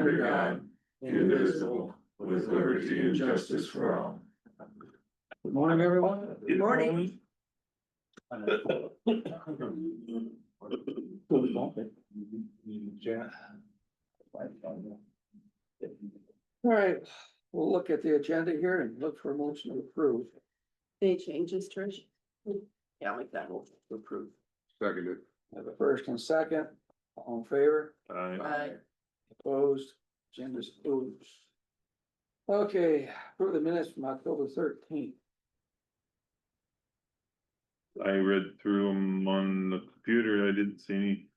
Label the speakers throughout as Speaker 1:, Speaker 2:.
Speaker 1: under God, indivisible, with liberty and justice for all. Good morning, everyone.
Speaker 2: Good morning.
Speaker 1: All right, we'll look at the agenda here and look for a motion to approve.
Speaker 2: Any changes, Trish? Yeah, I'll make that motion to approve.
Speaker 3: Seconded.
Speaker 1: Have a first and second, all in favor,
Speaker 2: Aye.
Speaker 1: opposed, agenda's approved. Okay, approve the minutes from October 13th.
Speaker 3: I read through them on the computer, I didn't see any.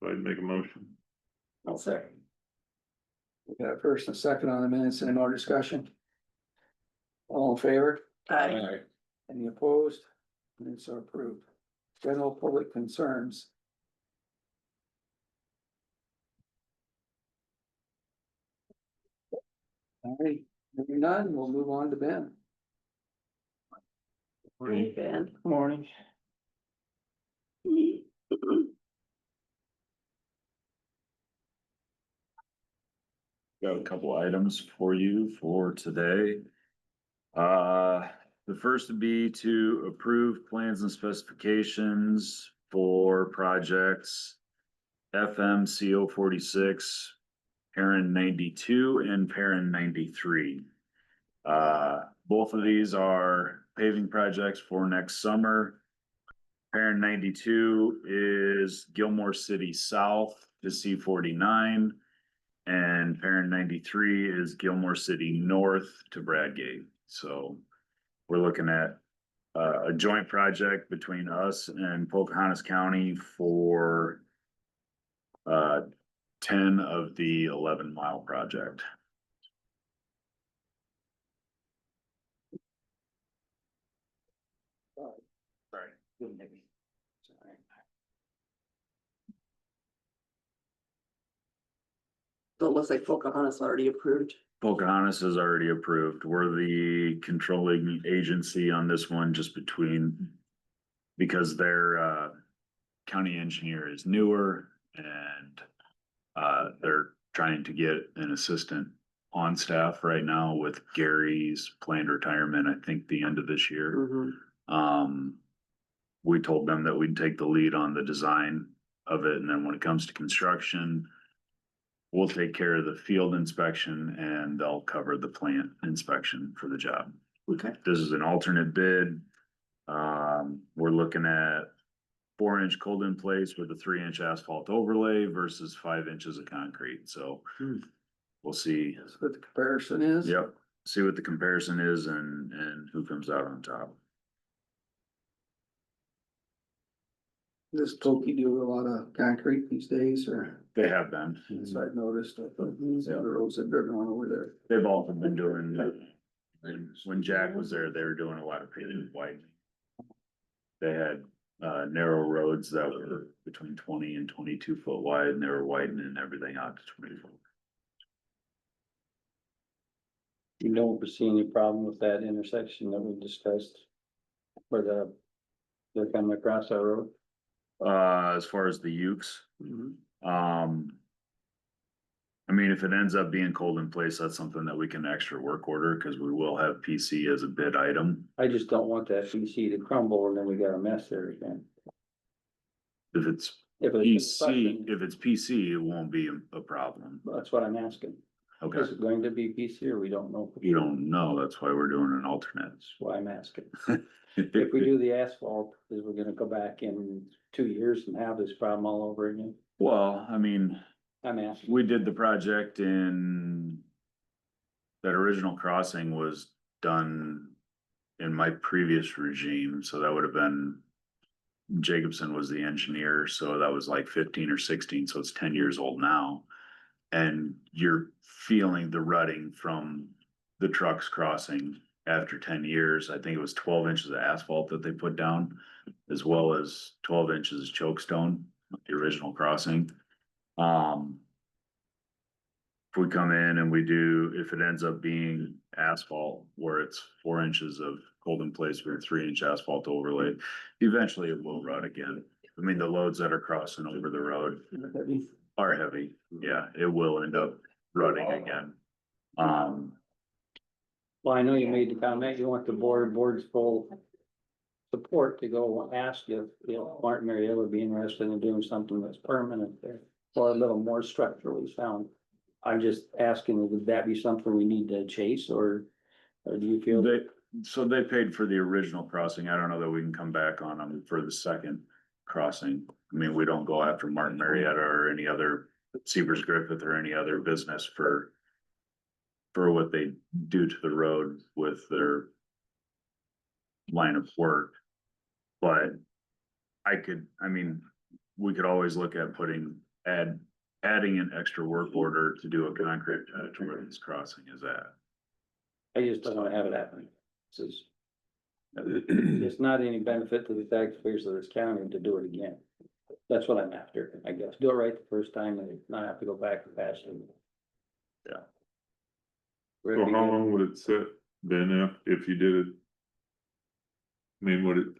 Speaker 3: So I'd make a motion.
Speaker 2: I'll second.
Speaker 1: We got a first and second on the minutes, any more discussion? All in favor?
Speaker 2: Aye.
Speaker 1: Any opposed? Minutes are approved. General public concerns. All right, maybe none, we'll move on to Ben.
Speaker 2: Morning, Ben.
Speaker 1: Morning.
Speaker 4: Got a couple items for you for today. The first would be to approve plans and specifications for projects FMCO 46, Parent 92 and Parent 93. Both of these are paving projects for next summer. Parent 92 is Gilmore City South to C49. And Parent 93 is Gilmore City North to Bradgate. So we're looking at a joint project between us and Pocahontas County for 10 of the 11-mile project. Sorry.
Speaker 2: So it looks like Pocahontas already approved.
Speaker 4: Pocahontas is already approved. We're the controlling agency on this one, just because their county engineer is newer and they're trying to get an assistant on staff right now with Gary's planned retirement, I think the end of this year. We told them that we'd take the lead on the design of it, and then when it comes to construction, we'll take care of the field inspection and they'll cover the plant inspection for the job.
Speaker 2: Okay.
Speaker 4: This is an alternate bid. We're looking at 4-inch cold in place with a 3-inch asphalt overlay versus 5 inches of concrete. So we'll see.
Speaker 1: That's what the comparison is.
Speaker 4: Yep. See what the comparison is and who comes out on top.
Speaker 1: Does Toki do a lot of concrete these days, or?
Speaker 4: They have been.
Speaker 1: So I noticed, I thought these other roads that they're going over there.
Speaker 4: They've also been doing, when Jack was there, they were doing a lot of pavement widening. They had narrow roads that were between 20 and 22 foot wide, and they were widening everything out to 20 foot.
Speaker 5: You don't foresee any problem with that intersection that we discussed? Where they're coming across our road?
Speaker 4: As far as the Ukes, I mean, if it ends up being cold in place, that's something that we can extra work order, because we will have PC as a bid item.
Speaker 5: I just don't want that PC to crumble and then we got a mess there again.
Speaker 4: If it's
Speaker 5: If
Speaker 4: PC, it won't be a problem.
Speaker 5: That's what I'm asking.
Speaker 4: Okay,
Speaker 5: Is it going to be PC or we don't know?
Speaker 4: you don't know, that's why we're doing an alternate.
Speaker 5: That's why I'm asking. If we do the asphalt, is we're gonna go back in 2 years and have this problem all over again?
Speaker 4: Well, I mean,
Speaker 5: I'm asking.
Speaker 4: we did the project in, that original crossing was done in my previous regime, so that would have been, Jacobson was the engineer, so that was like 15 or 16, so it's 10 years old now. And you're feeling the rutting from the trucks crossing after 10 years. I think it was 12 inches of asphalt that they put down, as well as 12 inches of chokestone, the original crossing. If we come in and we do, if it ends up being asphalt where it's 4 inches of cold in place with a 3-inch asphalt overlay, eventually it will rut again. I mean, the loads that are crossing over the road, are heavy, yeah, it will end up running again.
Speaker 5: Well, I know you made the comment, you want the board's full support to go ask if, Martin Marietta would be interested in doing something that's permanent there, or a little more structurally sound. I'm just asking, would that be something we need to chase, or do you feel?
Speaker 4: So they paid for the original crossing, I don't know that we can come back on them for the second crossing. I mean, we don't go after Martin Marietta or any other Severs Griffith or any other business for what they do to the road with their line of work. But we could always look at adding an extra work order to do a concrete patch where this crossing is at.
Speaker 5: I just don't wanna have it happen. It's not any benefit to the taxpayers of this county to do it again. That's what I'm after, I guess. Do it right the first time and not have to go back and patch it.
Speaker 4: Yeah.
Speaker 3: So how long would it sit then if you did it? I mean,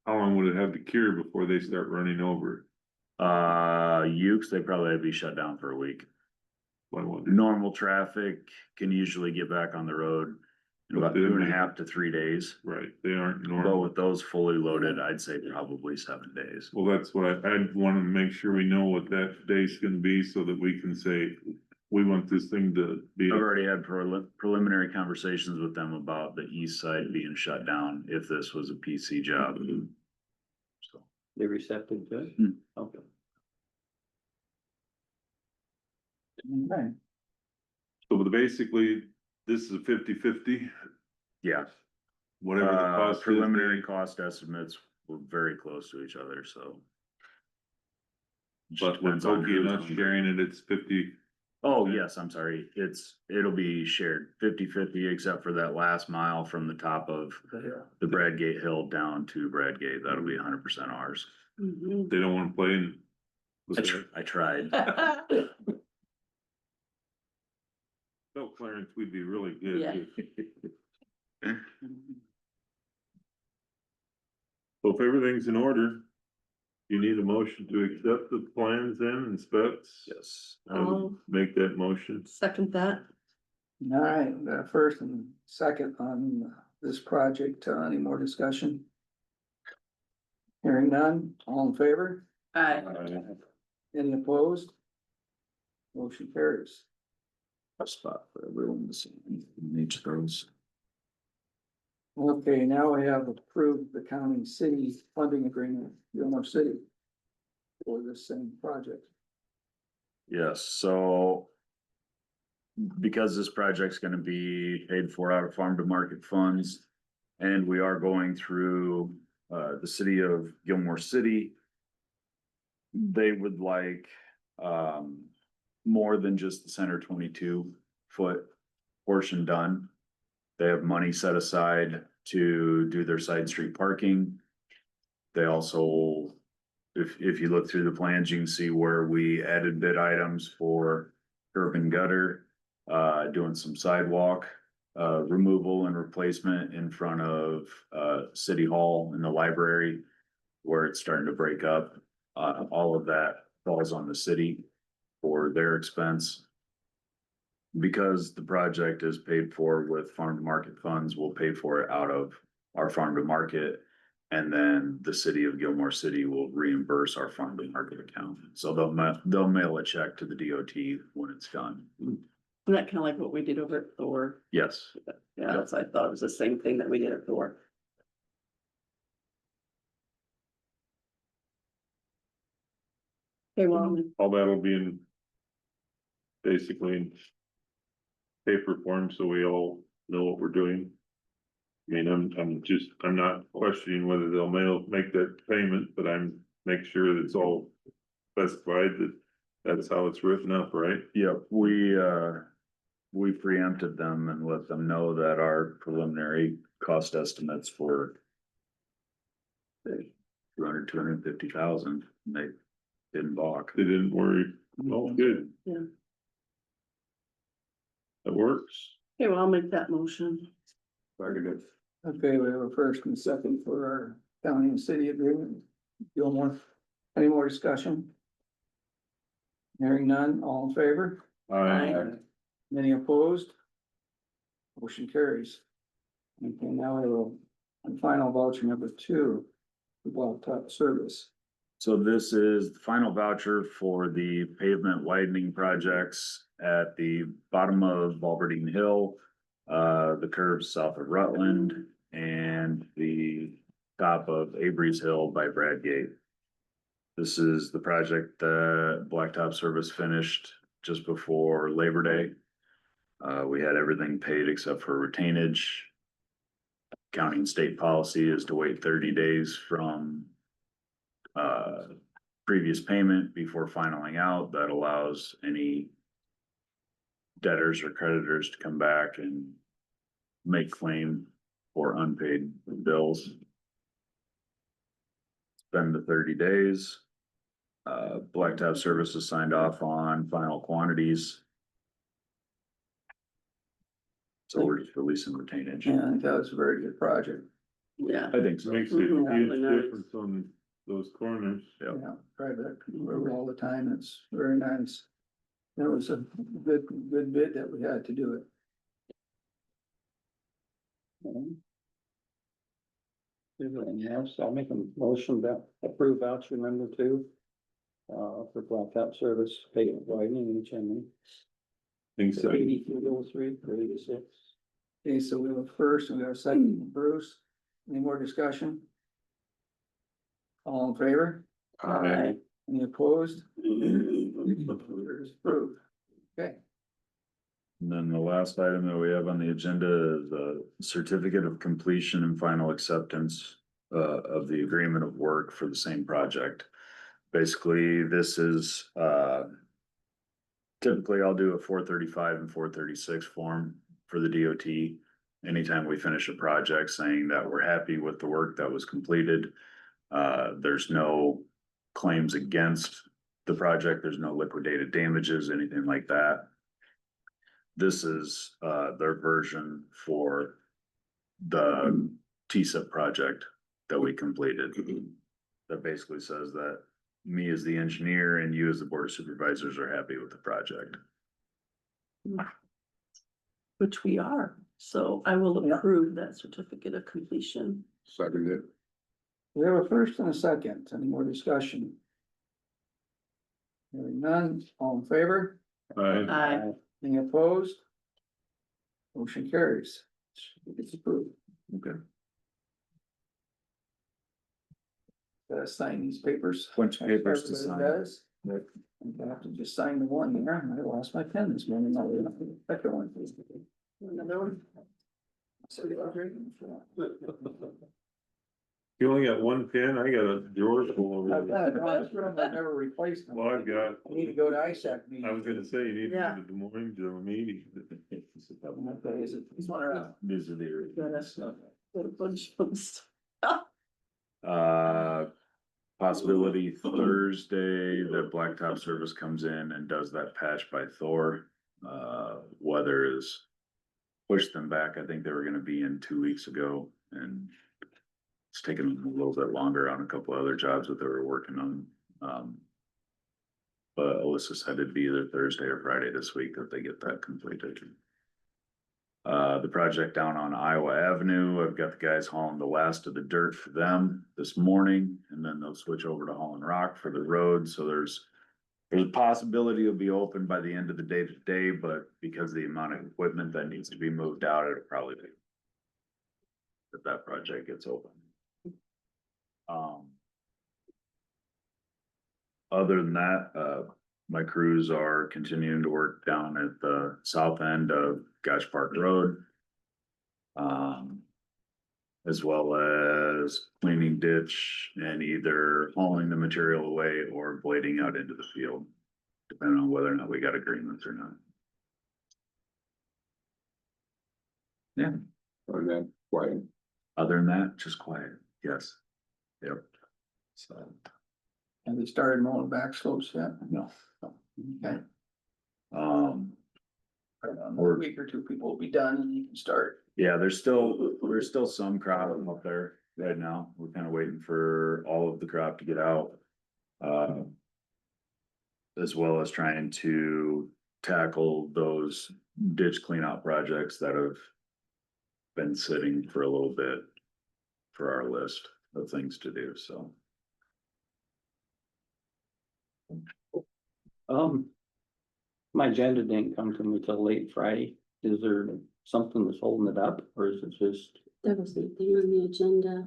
Speaker 3: how long would it have to cure before they start running over?
Speaker 4: Ukes, they probably have to be shut down for a week.
Speaker 3: By what?
Speaker 4: Normal traffic can usually get back on the road in about 2.5 to 3 days.
Speaker 3: Right, they aren't
Speaker 4: But
Speaker 3: normal.
Speaker 4: with those fully loaded, I'd say probably 7 days.
Speaker 3: Well, that's what I'd wanna make sure we know what that day's gonna be so that we can say, we want this thing to be.
Speaker 4: I've already had preliminary conversations with them about the east side being shut down if this was a PC job. So,
Speaker 5: They receptive to it?
Speaker 4: Hmm.
Speaker 5: Okay.
Speaker 1: Okay.
Speaker 3: So basically, this is a 50-50,
Speaker 4: yeah,
Speaker 3: whatever the cost is.
Speaker 4: preliminary cost estimates were very close to each other, so.
Speaker 3: But with
Speaker 4: Depends on
Speaker 3: Pokey and
Speaker 4: who's
Speaker 3: us
Speaker 4: hungry.
Speaker 3: sharing it, it's 50.
Speaker 4: Oh, yes, I'm sorry. It'll be shared 50-50 except for that last mile from the top of the Bradgate Hill down to Bradgate. That'll be 100% ours.
Speaker 2: Mhm.
Speaker 3: They don't wanna play in.
Speaker 4: I tried.
Speaker 3: Tell Clarence we'd be really good.
Speaker 2: Yeah.
Speaker 3: So if everything's in order, you need a motion to accept the plans and specs.
Speaker 4: Yes.
Speaker 3: I would make that motion.
Speaker 2: Second that.
Speaker 1: All right, first and second on this project, any more discussion? Hearing none, all in favor?
Speaker 2: Aye.
Speaker 1: Any opposed? Motion carries.
Speaker 4: A spot for everyone to see in each of those.
Speaker 1: Okay, now we have approved the county city funding agreement, Gilmore City. For this same project.
Speaker 4: Yes, so. Because this project's gonna be paid for out of farm to market funds. And we are going through the city of Gilmore City. They would like more than just the center 22-foot portion done. They have money set aside to do their side street parking. They also, if you look through the plans, you can see where we added bid items for curb and gutter, doing some sidewalk removal and replacement in front of City Hall and the library where it's starting to break up. All of that falls on the city for their expense. Because the project is paid for with farm to market funds, we'll pay for it out of our farm to market. And then the city of Gilmore City will reimburse our farm to market account. So they'll mail a check to the DOT when it's done.
Speaker 2: Isn't that kind of like what we did over at Thor?
Speaker 4: Yes.
Speaker 2: Yeah, that's, I thought it was the same thing that we did at Thor. Okay, well,
Speaker 3: All that'll be in. Basically in paper form, so we all know what we're doing. I mean, I'm not questioning whether they'll make that payment, but make sure that it's all specified that that's how it's written up, right?
Speaker 4: Yep, we preempted them and let them know that our preliminary cost estimates for 250,000, they didn't balk.
Speaker 3: They didn't worry. Oh, good.
Speaker 2: Yeah.
Speaker 3: That works.
Speaker 2: okay, well, I'll make that motion.
Speaker 3: Very good.
Speaker 1: Okay, we have a first and second for our county and city agreement. Gilmore, any more discussion? Hearing none, all in favor?
Speaker 3: Aye.
Speaker 1: Any opposed? Motion carries. Okay, now I will, on final voucher number 2, the blacktop service.
Speaker 4: So this is the final voucher for the pavement widening projects at the bottom of Balberdine Hill, the curves south of Rutland, and the top of Avery's Hill by Bradgate. This is the project that Blacktop Service finished just before Labor Day. We had everything paid except for retainage. County and state policy is to wait 30 days from previous payment before finaling out. That allows any debtors or creditors to come back and make claim for unpaid bills. Spend the 30 days. Blacktop Services signed off on final quantities. So we're just releasing retainage.
Speaker 1: And I think that was a very good project.
Speaker 2: Yeah.
Speaker 4: I think so.
Speaker 3: Makes a
Speaker 2: Mhm.
Speaker 3: huge
Speaker 2: Really nice.
Speaker 3: difference on those corners.
Speaker 4: Yep.
Speaker 1: Yeah, drive that road all the time. It's very nice. It was a good bid that we had to do it.
Speaker 5: Everything else, I'll make a motion to approve voucher number 2. For blacktop service, pavement widening in chimney.
Speaker 3: Thanks.
Speaker 5: 8303 for 86.
Speaker 1: Okay, so we have a first and we have a second from Bruce. Any more discussion? All in favor?
Speaker 3: Aye.
Speaker 1: Any opposed? It's approved. Okay,
Speaker 4: And then the last item that we have on the agenda is a certificate of completion and final acceptance of the agreement of work for the same project. Basically, this is typically I'll do a 435 and 436 form for the DOT. Anytime we finish a project saying that we're happy with the work that was completed. There's no claims against the project. There's no liquidated damages, anything like that. This is their version for the TSIP project that we completed. That basically says that me as the engineer and you as the board of supervisors are happy with the project.
Speaker 2: Which we are, so I will
Speaker 1: Yeah.
Speaker 2: approve that certificate of completion.
Speaker 3: Second it.
Speaker 1: we have a first and a second. Any more discussion? Hearing none, all in favor?
Speaker 3: Aye.
Speaker 2: Aye.
Speaker 1: Any opposed? Motion carries. It's approved.
Speaker 4: Okay.
Speaker 1: Gotta sign these papers.
Speaker 4: Bunch of papers to
Speaker 1: Everybody
Speaker 4: sign.
Speaker 1: does. I have to just sign the one there. I lost my pen this morning. I'll leave the second one, please.
Speaker 2: Another one?
Speaker 3: You only got one pen, I got a drawer full
Speaker 1: I've
Speaker 3: of.
Speaker 1: got a honest room, I've never replaced them.
Speaker 3: Well, I've got,
Speaker 1: I need to go to ISAC
Speaker 3: I was
Speaker 1: meeting.
Speaker 3: gonna say, you need to
Speaker 2: Yeah.
Speaker 3: go to Des Moines to a meeting.
Speaker 1: Okay, is it, this one or not?
Speaker 4: These are the.
Speaker 2: Got a bunch of stuff.
Speaker 4: Possibility Thursday that Blacktop Service comes in and does that patch by Thor. Weather is pushed them back. I think they were gonna be in 2 weeks ago and it's taken them a little bit longer on a couple other jobs that they were working on. But Alyssa said it'd be either Thursday or Friday this week that they get that completed. The project down on Iowa Avenue, I've got the guys hauling the last of the dirt for them this morning, and then they'll switch over to hauling rock for the road, so there's a possibility it'll be open by the end of the day today, but because of the amount of equipment that needs to be moved out, it'll probably be that project gets open. Other than that, my crews are continuing to work down at the south end of Gosh Park Road. As well as cleaning ditch and either hauling the material away or blading out into the field, depending on whether or not we got agreements or not. Yeah,
Speaker 3: Or that, quiet.
Speaker 4: other than that, just quiet, yes. Yep. So,
Speaker 1: Have they started mowing back slopes yet?
Speaker 4: no.
Speaker 1: Okay.
Speaker 4: Or-
Speaker 1: A week or two, people will be done and you can start.
Speaker 4: Yeah, there's still some crop up there right now. We're kind of waiting for all of the crop to get out. The as well as trying to tackle those ditch cleanout projects that have been sitting for a little bit for our list of things to do, so.
Speaker 5: My agenda didn't come to me till late Friday. Is there something that's holding it up, or is it just?
Speaker 6: There was nothing on the agenda,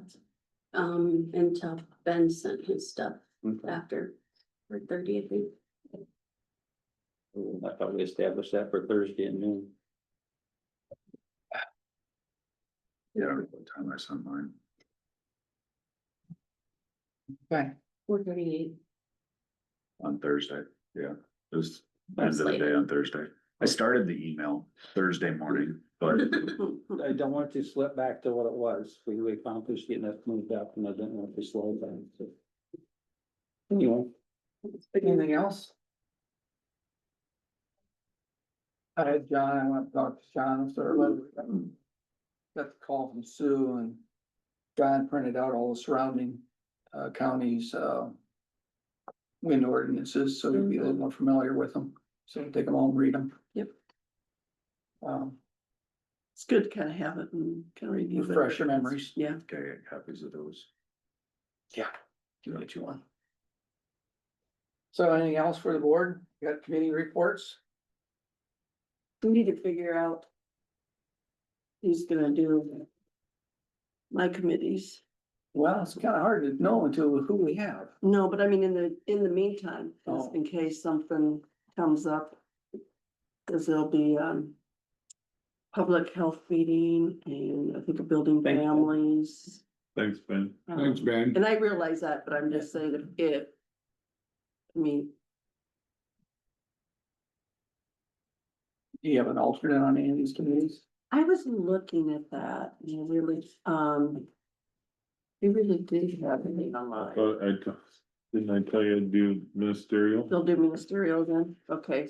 Speaker 6: until Ben sent his stuff after, for 30, I think.
Speaker 5: I thought we established that for Thursday at noon.
Speaker 4: Yeah, what time I sent mine.
Speaker 1: Okay,
Speaker 6: 4:38.
Speaker 4: On Thursday, yeah, it was end
Speaker 6: That's
Speaker 4: of the day
Speaker 6: later.
Speaker 4: on Thursday. I started the email Thursday morning, but
Speaker 5: I don't want to slip back to what it was. We accomplished getting that moved up and I didn't want to slow it down, so. Anyway,
Speaker 1: anything else? I had John, I went to talk to John, so got the call from Sue and John printed out all the surrounding counties wind ordinances, so you'd be a little more familiar with them, so take them home, and read them.
Speaker 2: Yep.
Speaker 1: Um,
Speaker 2: It's good to kind of have it and kind of review. it.
Speaker 1: refresh your memories.
Speaker 2: Yeah.
Speaker 4: okay, I got copies of those.
Speaker 1: Yeah. Do get you one. So anything else for the board? Got committee reports?
Speaker 2: We need to figure out who's gonna do my committees.
Speaker 1: Well, it's kind of hard to know until who we have.
Speaker 2: No, but I mean, in the meantime,
Speaker 1: Oh.
Speaker 2: in case something comes up. Cause there'll be, public health meeting and I think a building
Speaker 5: Thank you.
Speaker 2: families.
Speaker 3: Thanks, Ben.
Speaker 2: Thanks,
Speaker 3: Ben.
Speaker 2: And I realize that, but I'm just saying if, I mean,
Speaker 1: Do you have an alternate on any of these committees?
Speaker 2: I was looking at that, and I really, we really did have anything on mine.
Speaker 3: Didn't I tell you to do ministerial?
Speaker 2: They'll do ministerial then, okay.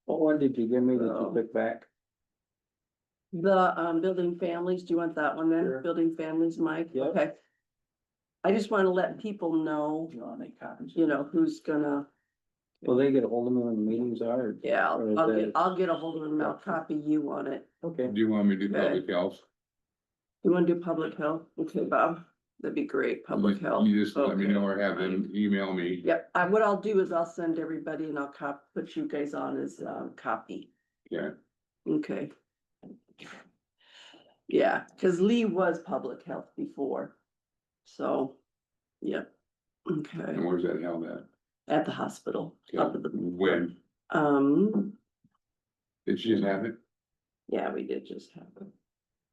Speaker 5: what one did you give me that you
Speaker 2: Oh.
Speaker 5: took back?
Speaker 2: The, building families, do you want that one then?
Speaker 5: Sure.
Speaker 2: Building families, Mike?
Speaker 5: Yep.
Speaker 2: Okay. I just wanna let people know,
Speaker 1: Do you want to make copies?
Speaker 2: you know, who's gonna,
Speaker 5: Will they get a hold of me when the meetings are? Or-
Speaker 2: yeah,
Speaker 5: or is
Speaker 2: I'll get a hold of them, and I'll copy you on it.
Speaker 5: Okay,
Speaker 7: Do you want me to do
Speaker 2: Okay.
Speaker 7: public health?
Speaker 2: You wanna do public health? Okay, Bob, that'd be great, public health.
Speaker 7: You just let me
Speaker 2: Okay.
Speaker 7: know or have them email me.
Speaker 2: Yep, what I'll do is I'll send everybody and I'll put you guys on as, copy.
Speaker 7: Yeah,
Speaker 2: Okay. Yeah, cause Lee was public health before, so, yep, okay,
Speaker 7: and where's that held at?
Speaker 2: at the hospital. Up at the-
Speaker 7: When? Did she just have it?
Speaker 2: Yeah, we did just have it.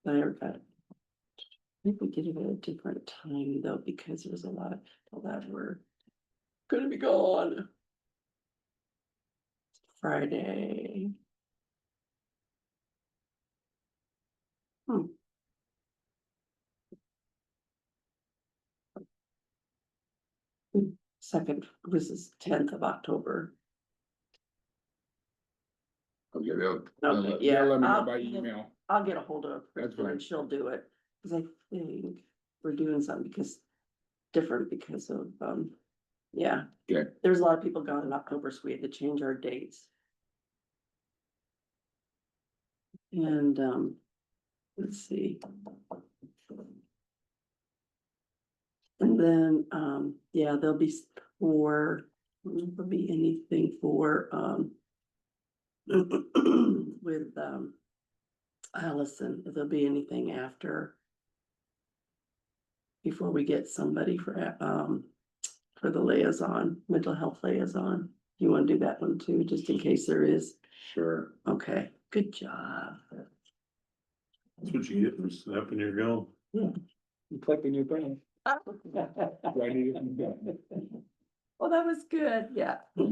Speaker 2: I never got it. I think we did it at a different time though, because there was a lot of people that were gonna be gone. Friday. Second, this is 10th of October.
Speaker 7: Okay, they'll,
Speaker 2: Okay,
Speaker 7: they'll
Speaker 2: yeah,
Speaker 7: let me know
Speaker 2: I'll-
Speaker 7: by email.
Speaker 2: I'll get a hold of
Speaker 7: That's
Speaker 2: Kristen and
Speaker 7: fine.
Speaker 2: she'll do it, cause I think we're doing something different because of, yeah.
Speaker 7: Okay.
Speaker 2: There's a lot of people gone in October, so we had to change our dates. And, let's see. And then, yeah, there'll be there'll be anything for, with, Allison, if there'll be anything after. Before we get somebody for the liaison, mental health liaison. You wanna do that one too, just in case there is?
Speaker 4: Sure.
Speaker 2: Okay, good job.
Speaker 3: That's what you get for snapping your gum.
Speaker 5: you clicking your brain.
Speaker 2: Well, that was good, yeah.
Speaker 7: Put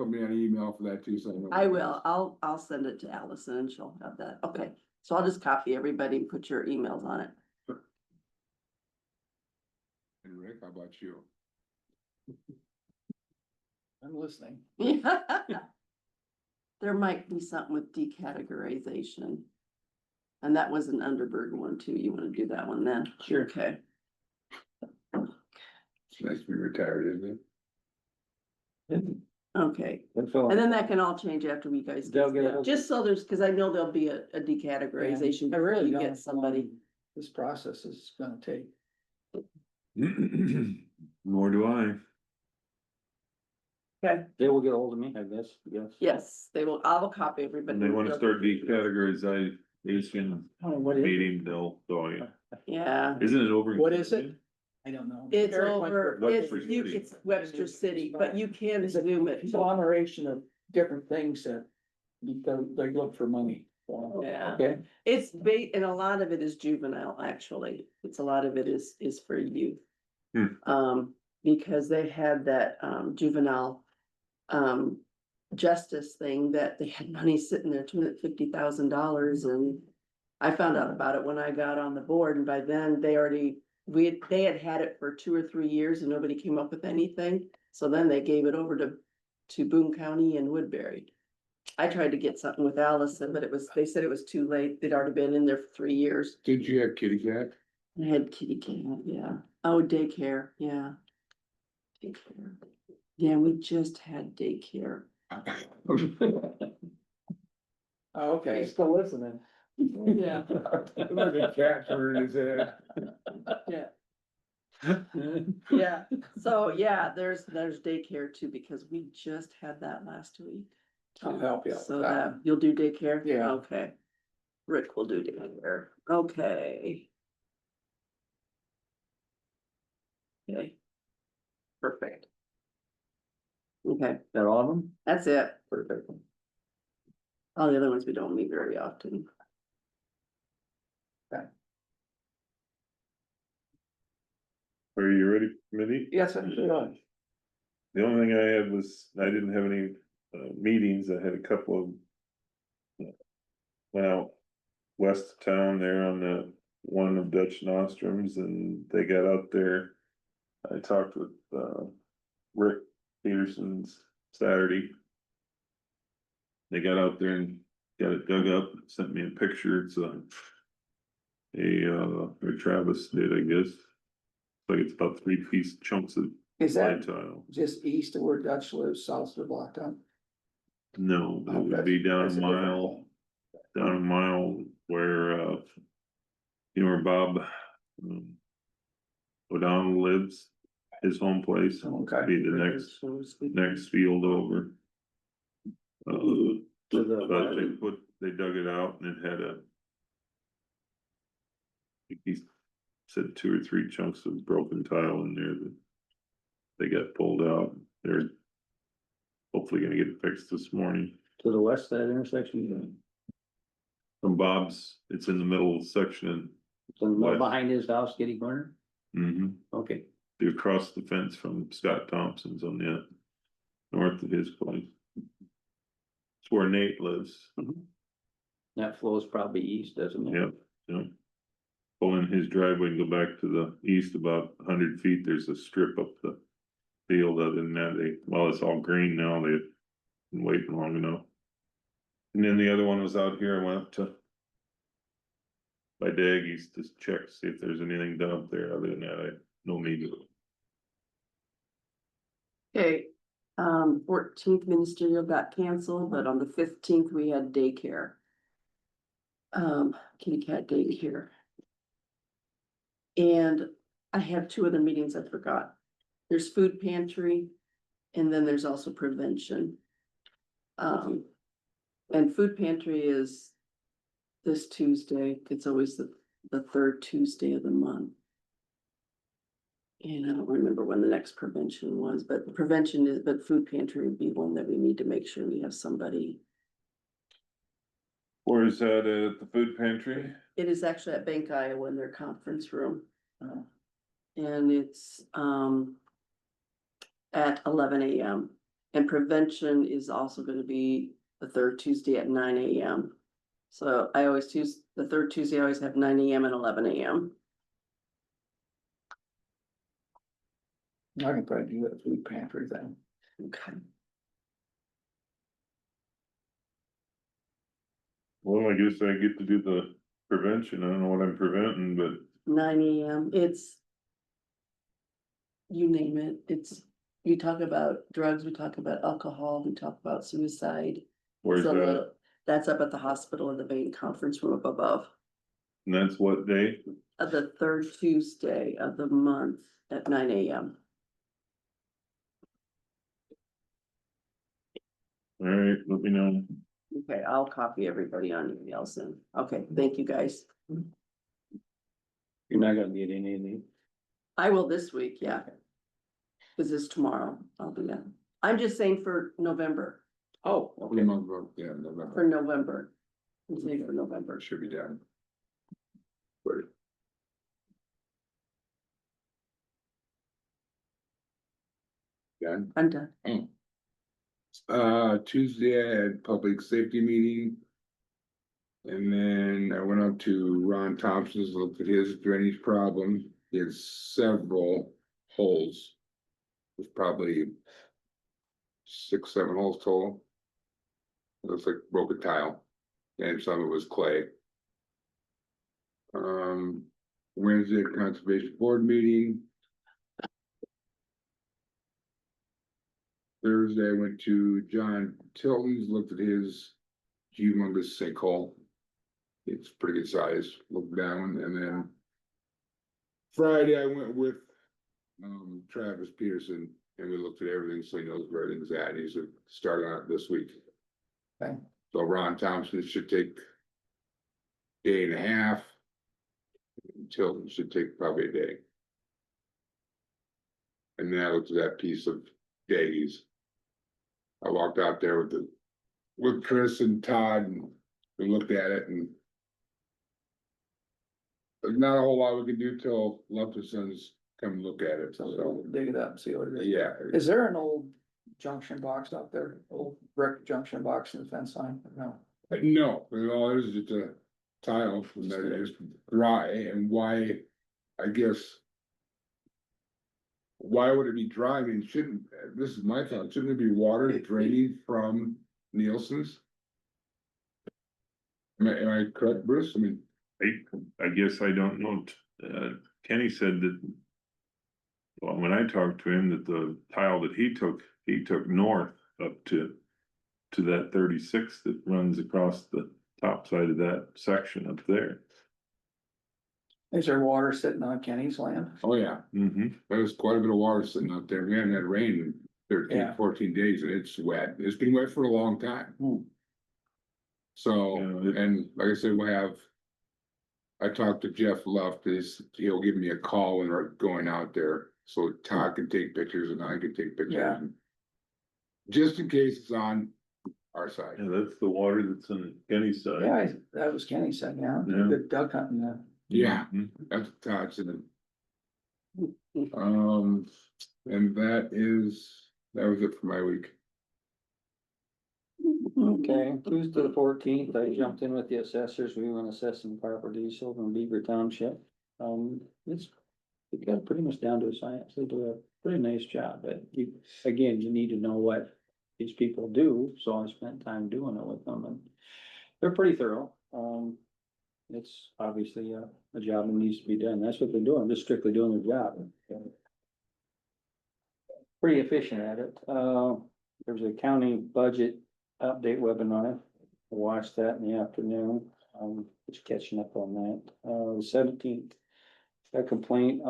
Speaker 7: me an email for that too, so. know.
Speaker 2: I will, I'll send it to Allison and she'll have that, okay. So I'll just copy everybody and put your emails on it.
Speaker 7: And Rick, how about you?
Speaker 1: I'm listening.
Speaker 2: There might be something with decategorization. And that was an Underberg one too. You wanna do that one then?
Speaker 5: Sure.
Speaker 2: Okay.
Speaker 7: It's nice to be retired, isn't it?
Speaker 2: Okay,
Speaker 5: And so-
Speaker 2: and then that can all change after we guys.
Speaker 5: They'll
Speaker 2: get
Speaker 5: get
Speaker 2: that.
Speaker 5: a-
Speaker 2: Just so there's, cause I know there'll be a decategorization.
Speaker 1: I really
Speaker 2: before you
Speaker 1: don't know
Speaker 2: get
Speaker 1: how
Speaker 2: somebody.
Speaker 1: long this process is gonna take.
Speaker 3: Nor do I.
Speaker 2: Okay,
Speaker 5: They will get hold of me, I guess, yes.
Speaker 2: yes, they will, I will copy everybody.
Speaker 3: When they wanna start decategorization
Speaker 2: Oh, what is it?
Speaker 3: meeting, they'll go,
Speaker 2: Yeah,
Speaker 3: isn't it over?
Speaker 1: What is it? I don't know.
Speaker 2: it's
Speaker 1: Eric
Speaker 2: over,
Speaker 1: went
Speaker 2: it's,
Speaker 1: for-
Speaker 2: it's Webster City, but you can zoom it.
Speaker 1: Conglomeration of different things that they look for money. for.
Speaker 2: Yeah.
Speaker 5: Okay,
Speaker 2: It's and a lot of it is juvenile, actually. It's a lot of it is for youth.
Speaker 3: Hmm.
Speaker 2: Because they had that, juvenile, justice thing that they had money sitting there, $250,000, and I found out about it when I got on the board, and by then they already, they had it for 2 or 3 years and nobody came up with anything. So then they gave it over to Boone County and Woodbury. I tried to get something with Allison, but they said it was too late. They'd already been in there for 3 years.
Speaker 7: Did you have kitty cat?
Speaker 2: I had kitty cat, yeah. Oh, daycare, yeah. Daycare. Yeah, we just had daycare.
Speaker 1: Oh, okay.
Speaker 5: still listening.
Speaker 2: Yeah.
Speaker 7: Look at cat turning his head.
Speaker 2: Yeah, so yeah, there's daycare too, because we just had that last week.
Speaker 1: I'll help you out with
Speaker 2: So
Speaker 1: that
Speaker 2: that,
Speaker 1: one.
Speaker 2: you'll do daycare?
Speaker 1: Yeah.
Speaker 2: Okay. Rick will do daycare, okay. Okay. Perfect. Okay,
Speaker 5: That all of them?
Speaker 2: that's it.
Speaker 5: Perfect.
Speaker 2: All the other ones we don't meet very often.
Speaker 3: Are you ready, for committee?
Speaker 1: Yes, I'm sure.
Speaker 3: The only thing I had was, I didn't have any meetings, I had a couple of. Went out west of town there on the one of Dutch Nostrums, and they got out there. I talked with Rick Peterson's Saturday. They got out there and got it dug up, sent me a picture, it's or Travis did, I guess. Like it's about 3-piece chunks of
Speaker 1: Is
Speaker 3: slide
Speaker 1: that
Speaker 3: tile.
Speaker 1: just east of where Dutch lives, south of the block town?
Speaker 3: No, it
Speaker 1: Oh,
Speaker 3: would be down a
Speaker 1: that's different
Speaker 3: mile,
Speaker 1: one.
Speaker 3: down a mile where, you know where Bob O'Donnell lives, his home place,
Speaker 1: Okay.
Speaker 3: be the next field over. But they dug it out and it had he said 2 or 3 chunks of broken tile in there that they got pulled out. They're hopefully gonna get it fixed this morning.
Speaker 5: To the west of that intersection,
Speaker 3: From Bob's, it's in the middle section. West.
Speaker 5: behind his house, kitty corner, okay.
Speaker 3: They're across the fence from Scott Thompson's on the north of his place. It's where Nate lives.
Speaker 5: That flows probably east, doesn't it?
Speaker 3: Yep, yep. Pull in his driveway and go back to the east about 100 feet, there's a strip up the field. Other than that, well, it's all green now, they've been waiting long enough. And then the other one was out here, I went up to by Daggy's to check, see if there's anything done up there. Other than that, I no need to.
Speaker 2: Okay, 14th ministerial got canceled, but on the 15th, we had daycare. Kitty cat daycare. And I have 2 other meetings I forgot. There's food pantry, and then there's also prevention. And food pantry is this Tuesday, it's always the 3rd Tuesday of the month. And I don't remember when the next prevention was, but food pantry would be one that we need to make sure we have somebody.
Speaker 3: Where is that, at the food pantry?
Speaker 2: It is actually at Bank Iowa in their conference room. And it's, at 11 AM. And prevention is also gonna be the 3rd Tuesday at 9 AM. So I always choose, the 3rd Tuesday, I always have 9 AM and 11 AM.
Speaker 1: I can probably do that food pantry thing.
Speaker 2: Okay.
Speaker 3: Well, I guess I get to do the prevention. I don't know what I'm preventing, but
Speaker 2: 9 AM, it's. You name it, We talk about drugs, we talk about alcohol, we talk about suicide.
Speaker 3: Where's
Speaker 2: So,
Speaker 3: that?
Speaker 2: that's up at the hospital in the main conference room up above,
Speaker 3: And that's what day?
Speaker 2: the third Tuesday of the month at 9 AM.
Speaker 3: All right, let me know.
Speaker 2: Okay, I'll copy everybody on email soon. Okay, thank you, guys.
Speaker 5: You're not gonna be at any of these.
Speaker 2: I will this week, yeah. Cause it's tomorrow, I'll do that. I'm just saying for November,
Speaker 5: Oh,
Speaker 7: Okay,
Speaker 5: okay.
Speaker 7: November, yeah, November,
Speaker 2: for November. I'm saying for November.
Speaker 7: should be done. But done.
Speaker 2: I'm done.
Speaker 7: Tuesday I had public safety meeting. And then I went up to Ron Thompson's, looked at his drainage problem. He had several holes. It was probably 6, 7 holes total. Looks like broken tile, and some of it was clay. Wednesday conservation board meeting. Thursday, I went to John Tilton's, looked at his humongous sinkhole. It's pretty good size, looked down, and then Friday I went with Travis Peterson, and we looked at everything, so he knows where everything's at. He's starting on it this week.
Speaker 1: Okay.
Speaker 7: So Ron Thompson should take day and a half. Tilton should take probably a day. And then I looked at that piece of days. I walked out there with Chris and Todd, and we looked at it, and there's not a whole lot we can do till Lumpson's come look at it,
Speaker 1: So
Speaker 7: so,
Speaker 1: we'll dig it up and see what it is.
Speaker 7: yeah.
Speaker 1: Is there an old junction box out there, old brick junction box in the fence line? No.
Speaker 7: No, all it is just a tile, and that is dry, and why, I guess. Why would it be dry? I mean, shouldn't, this is my thought, shouldn't there be water draining from Nielsen's? Am I correct, Bruce? I mean,
Speaker 3: I guess I don't know. Kenny said that. Well, when I talked to him, that the tile that he took north up to that 36 that runs across the top side of that section up there.
Speaker 1: Is there water sitting on Kenny's land?
Speaker 7: oh yeah,
Speaker 3: Mm-hmm.
Speaker 7: there's quite a bit of water sitting out there. We haven't had rain in 13,
Speaker 1: Yeah.
Speaker 7: 14 days, and it's wet. It's been wet for a long time.
Speaker 1: Hmm.
Speaker 7: So,
Speaker 3: Yeah,
Speaker 7: and like I said, I talked to Jeff Luft, he'll give me a call when we're going out there, so Todd can take pictures and I can take pictures.
Speaker 1: Yeah.
Speaker 7: Just in case it's on our side.
Speaker 3: Yeah, that's the water that's on Kenny's side.
Speaker 1: Yeah, that was Kenny said, yeah,
Speaker 3: Yeah.
Speaker 1: good duck hunting there.
Speaker 7: Yeah,
Speaker 3: Mhm.
Speaker 7: that's what Todd said. And that was it for my week.
Speaker 5: Okay, Tuesday the 14th, I jumped in with the assessors. We went assessing properties over in Beaver Township. It got pretty much down to a science. They do a pretty nice job, but again, you need to know what these people do, so I spent time doing it with them, and they're pretty thorough. It's obviously a job that needs to be done. That's what they're doing, just strictly doing their job. Pretty efficient at it. There's a county budget update webinar. I watched that in the afternoon. Just catching up on that. The 17th. A complaint,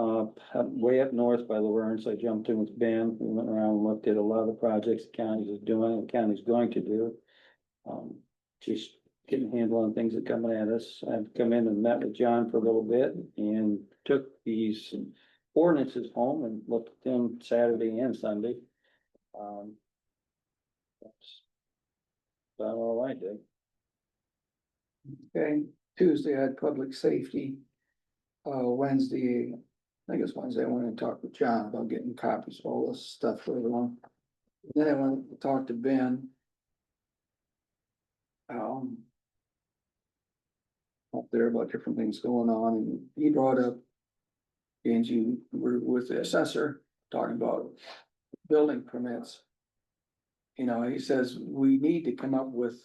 Speaker 5: way up north by Laverne, so I jumped in with Ben. We went around and looked at a lot of the projects the county is doing, and the county's going to do. Just getting a handle on things that coming at us. I've come in and met with John for a little bit and took these ordinances home and looked at them Saturday and Sunday. That's about all I did.
Speaker 1: Okay, Tuesday I had public safety. Wednesday, I think it's Wednesday, I went and talked with John about getting copies of all this stuff for everyone. Then I went to talk to Ben. Up there about different things going on, and he brought up. And you were with the assessor talking about building permits. You know, he says we need to come up with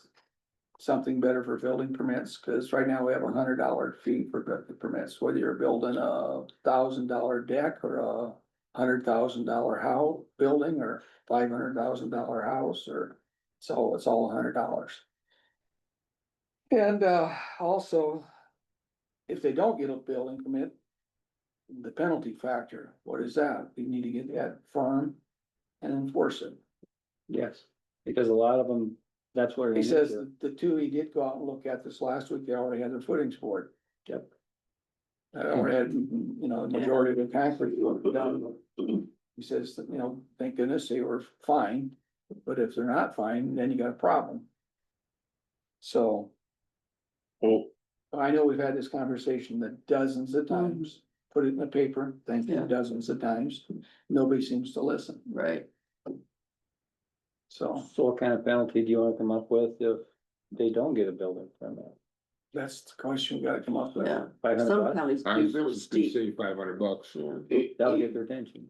Speaker 1: something better for building permits, cause right now we have $100 fee for building permits, whether you're building $1,000 deck or $100,000 house building or $500,000 house, or, so it's all $100. And, also, if they don't get a building permit, the penalty factor, what is that? You need to get that firm and enforce it.
Speaker 5: Yes, because a lot of them, that's what.
Speaker 1: He says that the two he did go out and look at this last week, they already had their footings poured.
Speaker 5: Yep.
Speaker 1: They already had, you know, the majority of the concrete done. He says that, you know, thank goodness they were fine, but if they're not fine, then you got a problem. So
Speaker 3: Well,
Speaker 1: I know we've had this conversation that dozens of times, put it in the paper, thank you,
Speaker 2: Yeah.
Speaker 1: dozens of times. Nobody seems to listen,
Speaker 2: Right.
Speaker 1: so
Speaker 5: So what kind of penalty do you wanna come up with if they don't get a building permit?
Speaker 1: that's the question we gotta come up with.
Speaker 2: Yeah,
Speaker 5: 500
Speaker 2: some
Speaker 5: bucks?
Speaker 2: counties
Speaker 7: I
Speaker 2: do
Speaker 7: was
Speaker 2: really
Speaker 7: just gonna
Speaker 2: steep.
Speaker 7: say $500.
Speaker 2: Yeah.
Speaker 5: That'll get their attention.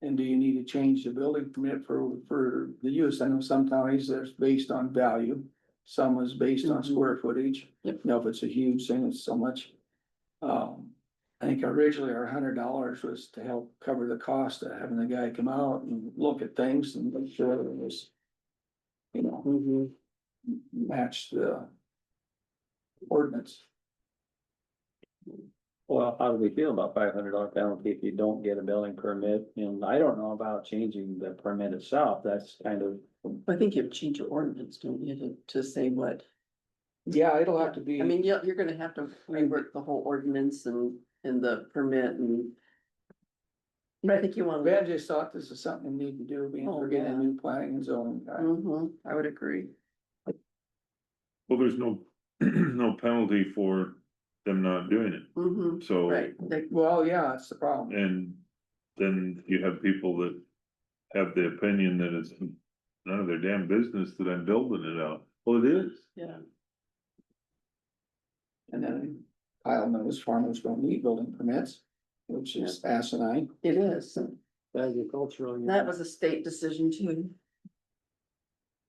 Speaker 1: And do you need to change the building permit for the use? I know some counties there's based on value. Some is based on
Speaker 2: Mhm.
Speaker 1: square footage.
Speaker 2: Yep.
Speaker 1: Now, if it's a huge thing, it's so much. I think originally our $100 was to help cover the cost of having the guy come out and look at things and make sure that it was, you know,
Speaker 2: Mhm.
Speaker 1: match the ordinance.
Speaker 5: Well, how do we feel about $500 penalty if you don't get a building permit? And I don't know about changing the permit itself, that's kind of.
Speaker 2: I think you change your ordinance, don't you, to say what?
Speaker 1: Yeah, it'll have to be.
Speaker 2: I mean, you're gonna have to rework the whole ordinance and the permit and. But I think you want.
Speaker 1: Ben just thought this is something we need to do, being
Speaker 2: Oh,
Speaker 1: we're getting a
Speaker 2: yeah.
Speaker 1: new planning and zoning guy.
Speaker 2: I would agree.
Speaker 3: well, there's no, no penalty for them not doing it, so.
Speaker 2: Right,
Speaker 1: Well, yeah, that's the problem.
Speaker 3: And then you have people that have the opinion that it's none of their damn business that I'm building it out. Well, it is.
Speaker 2: yeah,
Speaker 1: And then Kyle knows farmers don't need building permits, which is asinine.
Speaker 2: it is.
Speaker 5: Agricultural.
Speaker 2: That was a state decision too.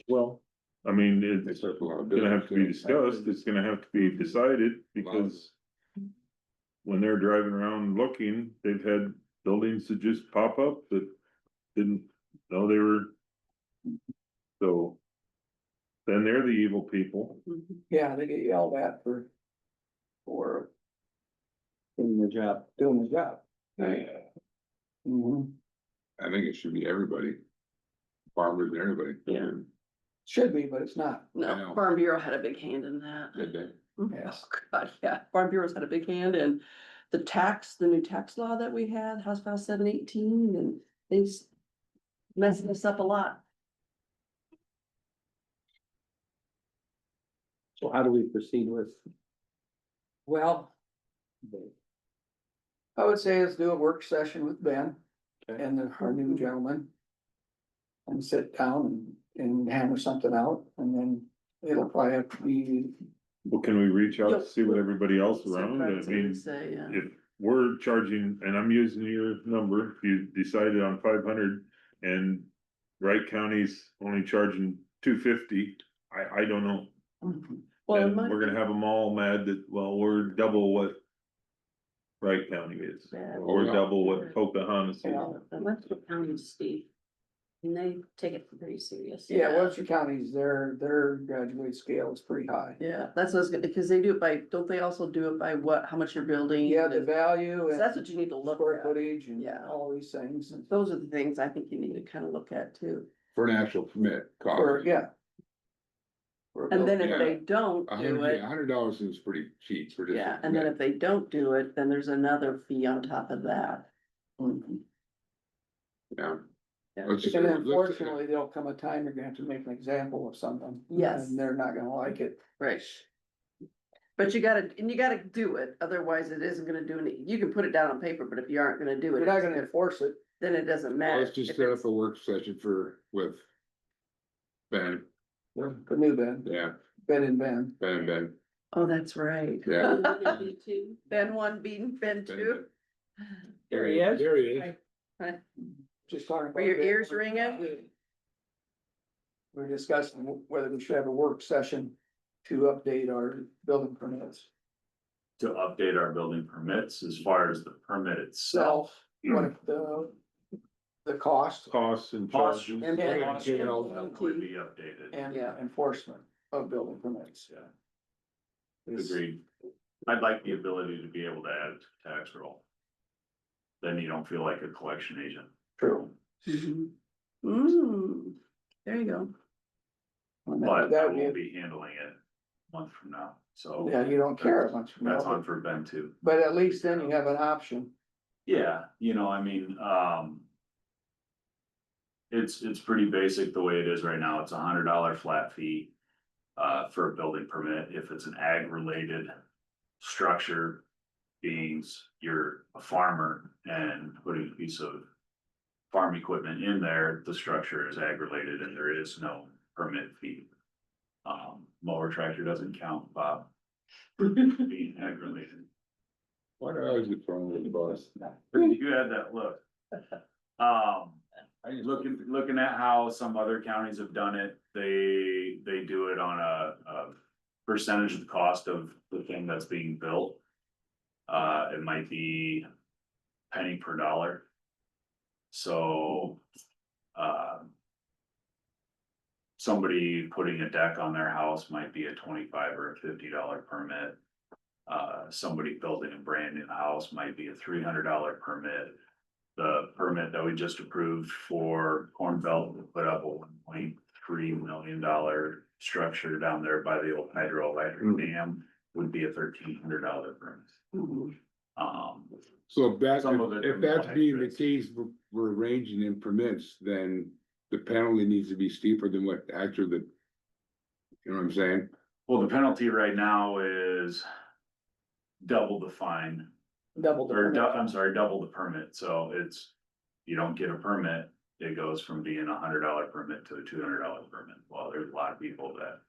Speaker 5: Well,
Speaker 3: I mean,
Speaker 7: They
Speaker 3: it's
Speaker 7: start a lot of
Speaker 3: gonna have to be
Speaker 7: business.
Speaker 3: discussed, it's gonna have to be decided, because when they're driving around looking, they've had buildings that just pop up that didn't know they were. So then they're the evil people.
Speaker 1: Yeah, they get yelled at for
Speaker 5: doing the job.
Speaker 1: doing the job.
Speaker 7: I think it should be everybody. Farmers and everybody.
Speaker 2: Yeah,
Speaker 1: Should be, but it's not.
Speaker 7: I
Speaker 2: no,
Speaker 7: know.
Speaker 2: Farm Bureau had a big hand in that.
Speaker 7: Did they?
Speaker 1: Yes.
Speaker 2: Oh, God, yeah, Farm Bureau's had a big hand and the new tax law that we had, House File 718, and they messed us up a lot.
Speaker 5: So how do we proceed with?
Speaker 1: Well, I would say let's do a work session with Ben
Speaker 5: Okay.
Speaker 1: and our new gentleman. And sit down and hammer something out, and then it'll probably have to be,
Speaker 3: Well, can we reach out,
Speaker 2: Yep.
Speaker 3: to see what everybody else
Speaker 2: So
Speaker 3: around, I
Speaker 2: that's what
Speaker 3: mean,
Speaker 2: I'd say, yeah.
Speaker 3: if we're charging, and I'm using your number, if you decided on 500. And Wright County's only charging 250, I don't know.
Speaker 2: Well,
Speaker 3: And
Speaker 2: it might
Speaker 3: we're gonna have them all mad that, well, we're double what Wright County is,
Speaker 2: Yeah.
Speaker 3: or double what Pocahontas is.
Speaker 6: Webster County, Steve, and they take it pretty serious.
Speaker 1: yeah, Webster County's, their graduate scale is pretty high.
Speaker 2: Yeah, that's what I was gonna, because they do it by, don't they also do it by what, how much you're building?
Speaker 1: Yeah, the
Speaker 2: and-
Speaker 1: value
Speaker 2: So
Speaker 1: and
Speaker 2: that's what you need to look
Speaker 1: square
Speaker 2: at.
Speaker 1: footage and
Speaker 2: Yeah.
Speaker 1: all these things. And
Speaker 2: Those are the things I think you need to kind of look at too.
Speaker 7: For an actual permit
Speaker 1: for,
Speaker 7: cost.
Speaker 1: yeah. For a
Speaker 2: And then
Speaker 1: building.
Speaker 2: if they don't do it,
Speaker 7: $100 seems pretty cheap for this.
Speaker 2: yeah, and then if they don't do it, then there's another fee on top of that.
Speaker 1: Mhm.
Speaker 7: Yeah.
Speaker 2: Yeah.
Speaker 7: Let's just-
Speaker 1: And
Speaker 7: let's-
Speaker 1: unfortunately, there'll come a time you're gonna have to make an example of something.
Speaker 2: Yes.
Speaker 1: And they're not gonna like it.
Speaker 2: Right. But you gotta do it, otherwise it isn't gonna do any, you can put it down on paper, but if you aren't gonna do it.
Speaker 1: You're not gonna enforce it.
Speaker 2: Then it doesn't matter.
Speaker 7: Let's just
Speaker 2: if
Speaker 7: set up
Speaker 2: it's-
Speaker 7: a work session with Ben,
Speaker 1: The new Ben,
Speaker 7: yeah,
Speaker 1: Ben and Ben.
Speaker 7: Ben,
Speaker 2: Oh, that's right.
Speaker 7: yeah.
Speaker 2: Ben one, Ben two.
Speaker 5: There he is.
Speaker 7: There he is.
Speaker 1: Just talking about.
Speaker 2: Were your
Speaker 1: Ben.
Speaker 2: ears ringing?
Speaker 1: We're discussing whether we should have a work session to update our building permits.
Speaker 4: To update our building permits as far as the permit itself.
Speaker 1: what if the cost
Speaker 3: Costs and
Speaker 4: Costs
Speaker 3: charges.
Speaker 1: and-
Speaker 4: would be updated.
Speaker 1: and
Speaker 2: Yeah.
Speaker 1: enforcement of building permits.
Speaker 4: Yeah,
Speaker 1: Is-
Speaker 4: agreed. I'd like the ability to be able to add it to tax roll. Then you don't feel like a collection agent.
Speaker 1: True.
Speaker 2: There you go.
Speaker 4: But
Speaker 1: That
Speaker 4: I
Speaker 1: would
Speaker 4: won't
Speaker 1: be,
Speaker 4: be handling it a month from now, so.
Speaker 1: yeah, you don't care much.
Speaker 4: That's on for Ben too.
Speaker 1: But at least then you have an option.
Speaker 4: Yeah, I mean, it's pretty basic the way it is right now. It's $100 flat fee. For a building permit, if it's an ag-related structure. Beings, you're a farmer and putting a piece of farm equipment in there, the structure is ag-related and there is no permit fee. Mower tractor doesn't count, Bob. Being ag-related.
Speaker 7: Why do I always get thrown under the bus?
Speaker 4: You had that look. Looking at how some other counties have done it, they do it on a percentage of the cost of the thing that's being built. It might be penny per dollar. So, somebody putting a deck on their house might be a $25 or a $50 permit. Somebody building a brand new house might be a $300 permit. The permit that we just approved for Cornbelt to put up a $1.3 million structure down there by the old hydroelectric dam would be a $1,300 permit.
Speaker 7: So if that,
Speaker 4: Some of it
Speaker 7: if that's being the
Speaker 4: extras.
Speaker 7: case, we're arranging in permits, then the penalty needs to be steeper than what actually the. You know what I'm saying?
Speaker 4: Well, the penalty right now is double the fine,
Speaker 1: Double the.
Speaker 4: or
Speaker 1: permit.
Speaker 4: I'm sorry, double the permit, so it's, you don't get a permit, it goes from being $100 permit to a $200 permit. Well, there's a lot of people that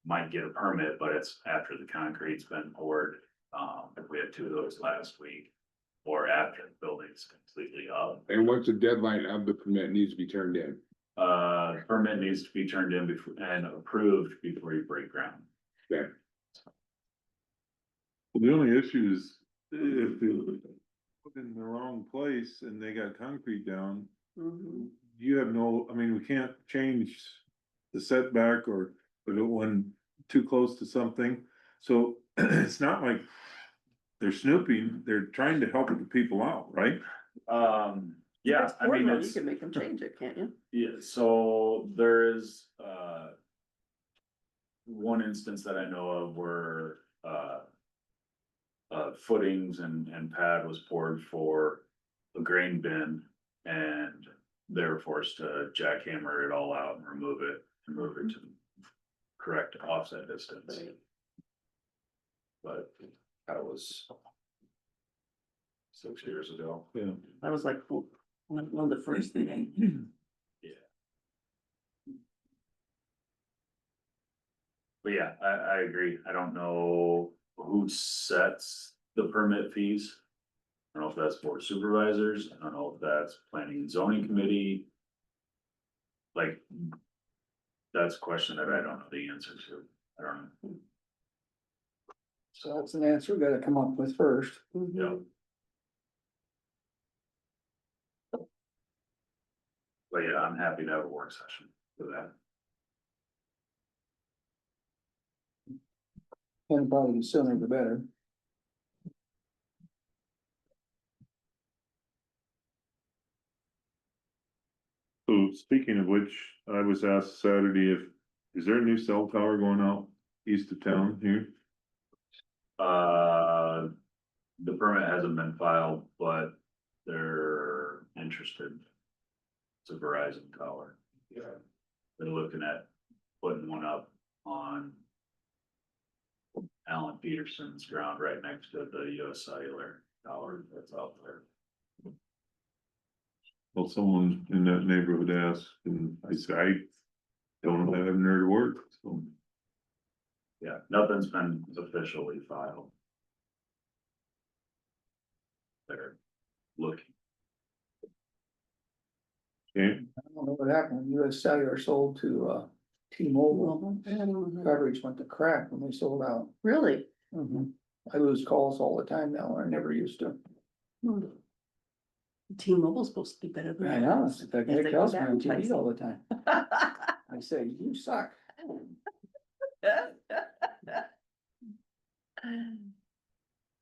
Speaker 4: might get a permit, but it's after the concrete's been poured. We had 2 of those last week, or after the building's completely up.
Speaker 7: And what's the deadline of the permit needs to be turned in?
Speaker 4: Permit needs to be turned in before, and approved before you break ground.
Speaker 7: Okay.
Speaker 3: Well, the only issue is if they put in the wrong place and they got concrete down, you have no, I mean, we can't change the setback or put it one too close to something. So it's not like they're snooping, they're trying to help the people out, right?
Speaker 4: Yeah,
Speaker 2: That's
Speaker 4: I mean,
Speaker 2: Portland,
Speaker 4: it's.
Speaker 2: you can make them change it, can't you?
Speaker 4: Yeah, so there is, one instance that I know of where, footings and pad was poured for a grain bin. And they were forced to jackhammer it all out and remove it to correct offset distance. But that was 6 years ago.
Speaker 3: Yeah.
Speaker 2: That was like one of the first things.
Speaker 4: But yeah, I agree. I don't know who sets the permit fees. I don't know if that's board of supervisors. I don't know if that's planning and zoning committee. Like, that's a question that I don't know the answer to. I don't know.
Speaker 1: So that's an answer we gotta come up with first.
Speaker 4: Yeah. But yeah, I'm happy to have a work session for that.
Speaker 1: And probably the sooner the better.
Speaker 3: So speaking of which, I was asked Saturday is there a new cell tower going out east of town here?
Speaker 4: The permit hasn't been filed, but they're interested. It's a Verizon tower. Yeah. They're looking at putting one up on Alan Peterson's ground right next to the US Cellular tower that's out there.
Speaker 3: Well, someone in that neighborhood asked, and I said, I haven't heard a word, so.
Speaker 4: Yeah, nothing's been officially filed. They're looking.
Speaker 3: Okay,
Speaker 1: I don't know what happened. US Cellular sold to T-Mobile. Coverage went to crap when they sold out.
Speaker 2: Really?
Speaker 1: I lose calls all the time now. I never used to.
Speaker 2: T-Mobile's supposed to be better than.
Speaker 1: I know, it's like
Speaker 2: If
Speaker 1: that
Speaker 2: they
Speaker 1: tells
Speaker 2: go
Speaker 1: me on TV
Speaker 2: advertising.
Speaker 1: all the time. I say, you suck.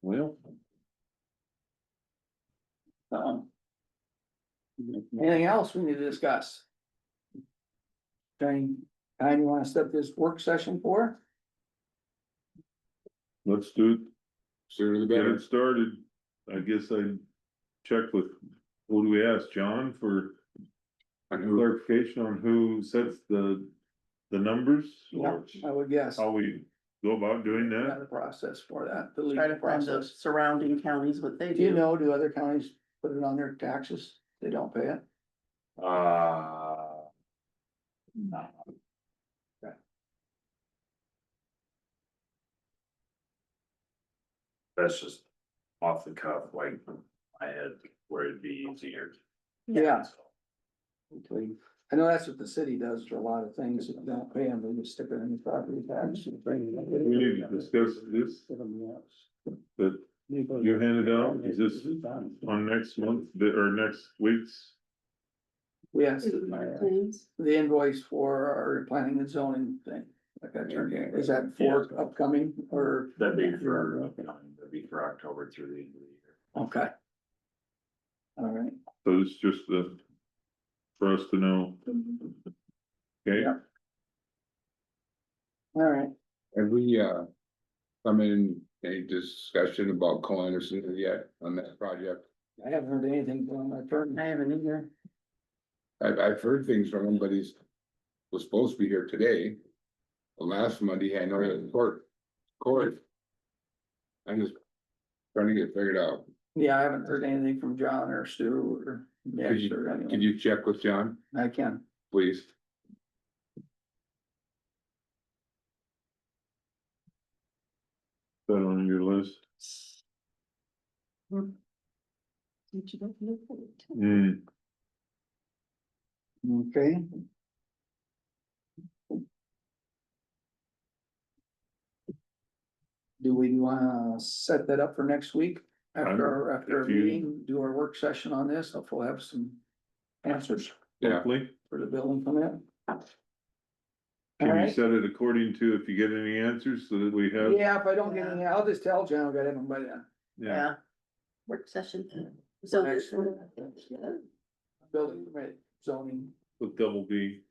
Speaker 3: Well,
Speaker 1: Anything else we need to discuss? Time you wanna set this work session for?
Speaker 3: let's do it.
Speaker 7: Sooner the
Speaker 3: Get
Speaker 7: better.
Speaker 3: it started. I guess I checked with, who do we ask, John, for
Speaker 7: And who,
Speaker 3: clarification on who sets the numbers?
Speaker 1: Yeah,
Speaker 3: Or
Speaker 1: I would guess.
Speaker 3: how we go about doing
Speaker 1: Got
Speaker 3: that?
Speaker 1: a process for that, the
Speaker 2: Try
Speaker 1: legal
Speaker 2: to find the
Speaker 1: process.
Speaker 2: surrounding counties what they
Speaker 1: Do you
Speaker 2: do.
Speaker 1: know, do other counties put it on their taxes? They don't pay it?
Speaker 4: No. That's just off the cuff, like my head, where it'd be easier.
Speaker 1: Yeah. I know that's what the city does for a lot of things, if they don't pay them, they just stick it in the property tax.
Speaker 3: We need to discuss this, that you handed out, is this on next month, or next week's?
Speaker 1: Yes,
Speaker 6: Claims.
Speaker 1: the invoice for our planning and zoning thing, like that turned in, is that for upcoming or?
Speaker 4: That'd be for, October through the end of the year.
Speaker 1: Okay. All right.
Speaker 3: So it's just the, for us to know. Okay,
Speaker 1: Yeah. All right,
Speaker 7: have we, come in any discussion about Cole Anderson yet on that project?
Speaker 1: I haven't heard anything from my attorney.
Speaker 2: I haven't either.
Speaker 7: I've heard things from him, but was supposed to be here today. The last Monday, I know that court. I'm just trying to get it figured out.
Speaker 1: Yeah, I haven't heard anything from John or Stu or
Speaker 7: Could
Speaker 1: Nick
Speaker 7: you,
Speaker 1: or anyone.
Speaker 7: could you check with John,
Speaker 1: I can.
Speaker 7: please?
Speaker 3: that on your list? Hmm,
Speaker 1: Okay. Do we wanna set that up for next week? After our
Speaker 3: if you-
Speaker 1: meeting, do our work session on this, hopefully we'll have some answers
Speaker 7: Yeah,
Speaker 3: hopefully,
Speaker 1: for the building permit. All
Speaker 3: can you
Speaker 1: right,
Speaker 3: set it according to if you get any answers so that we have?
Speaker 1: yeah, if I don't get any, I'll just tell John, I got him by then.
Speaker 2: Yeah.
Speaker 6: Work session.
Speaker 1: So
Speaker 6: So
Speaker 1: next
Speaker 6: this one.
Speaker 1: building permit zoning.
Speaker 3: With double B,